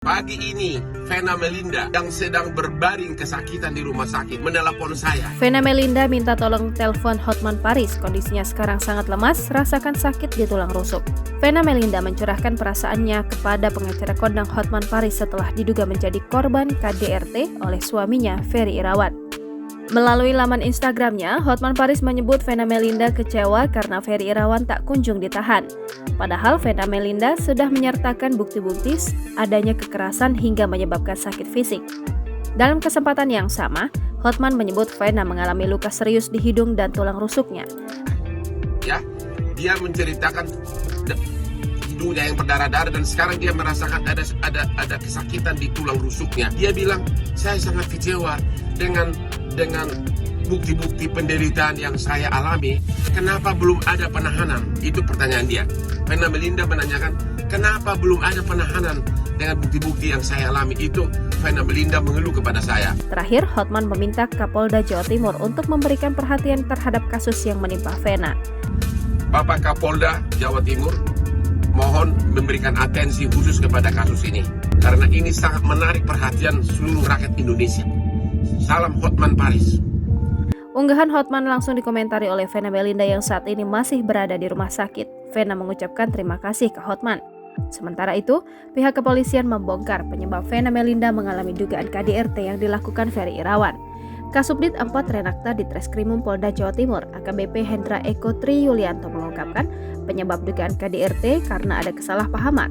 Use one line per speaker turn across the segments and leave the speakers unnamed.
Pagi ini, Vena Melinda yang sedang berbaring kesakitan di rumah sakit menelpon saya.
Vena Melinda minta tolong telepon Hotman Paris. Kondisinya sekarang sangat lemas, rasakan sakit di tulang rusuk. Vena Melinda mencurahkan perasaannya kepada pengacara kondang Hotman Paris setelah diduga menjadi korban KDRT oleh suaminya, Ferry Irawan. Melalui laman Instagramnya, Hotman Paris menyebut Vena Melinda kecewa karena Ferry Irawan tak kunjung ditahan. Padahal Vena Melinda sudah menyertakan bukti-bukti adanya kekerasan hingga menyebabkan sakit fisik. Dalam kesempatan yang sama, Hotman menyebut Vena mengalami luka serius di hidung dan tulang rusuknya.
Ya, dia menceritakan hidungnya yang berdarah-darah dan sekarang dia merasakan ada kesakitan di tulang rusuknya. Dia bilang, saya sangat kecewa dengan bukti-bukti penderitaan yang saya alami. Kenapa belum ada penahanan? Itu pertanyaan dia. Vena Melinda menanyakan, kenapa belum ada penahanan dengan bukti-bukti yang saya alami? Itu Vena Melinda mengeluh kepada saya.
Terakhir, Hotman meminta Kapolda Jawa Timur untuk memberikan perhatian terhadap kasus yang menimpa Vena.
Bapak Kapolda Jawa Timur, mohon memberikan atensi khusus kepada kasus ini. Karena ini sangat menarik perhatian seluruh rakyat Indonesia. Salam Hotman Paris.
Unggahan Hotman langsung dikomentari oleh Vena Melinda yang saat ini masih berada di rumah sakit. Vena mengucapkan terima kasih ke Hotman. Sementara itu, pihak kepolisian membongkar penyebab Vena Melinda mengalami dugaan KDRT yang dilakukan Ferry Irawan. Kasubdit 4 Renakta di Treskrimum Polda Jawa Timur, AKBP Hendra Eko Tri Yulianto mengungkapkan penyebab dugaan KDRT karena ada kesalahpahaman.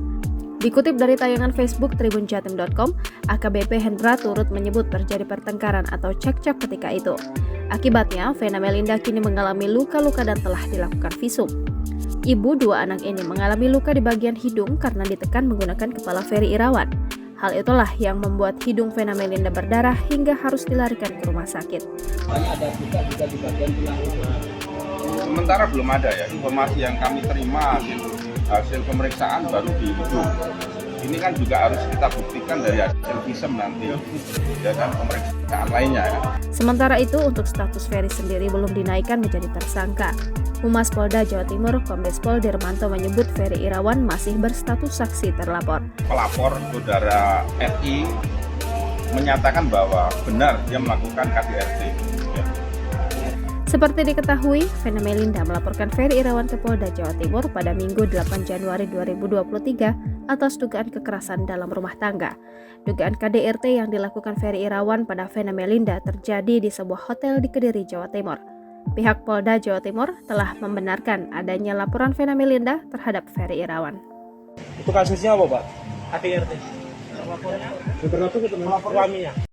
Dikutip dari tayangan Facebook tribunjatim.com, AKBP Hendra turut menyebut terjadi pertengkaran atau cekcok ketika itu. Akibatnya, Vena Melinda kini mengalami luka-luka dan telah dilakukan visum. Ibu dua anak ini mengalami luka di bagian hidung karena ditekan menggunakan kepala Ferry Irawan. Hal itulah yang membuat hidung Vena Melinda berdarah hingga harus dilarikan ke rumah sakit.
Ada juga di bagian tulang rusuk.
Sementara belum ada ya, informasi yang kami terima hasil pemeriksaan baru di hidung. Ini kan juga harus kita buktikan dari hasil visum nanti ya, dan pemeriksaan lainnya ya.
Sementara itu untuk status Ferry sendiri belum dinaikkan menjadi tersangka. Humas Polda Jawa Timur Kombes Pol Dirmanto menyebut Ferry Irawan masih berstatus saksi terlapor.
Pelapor saudara RI menyatakan bahwa benar dia melakukan KDRT. Ya.
Seperti diketahui, Vena Melinda melaporkan Ferry Irawan ke Polda Jawa Timur pada Minggu 8 Januari 2023 atas dugaan kekerasan dalam rumah tangga. Dugaan KDRT yang dilakukan Ferry Irawan pada Vena Melinda terjadi di sebuah hotel di Kediri, Jawa Timur. Pihak Polda Jawa Timur telah membenarkan adanya laporan Vena Melinda terhadap Ferry Irawan.
Itu kasusnya apa, Pak? KDRT. Lapornya? Lapor suaminya.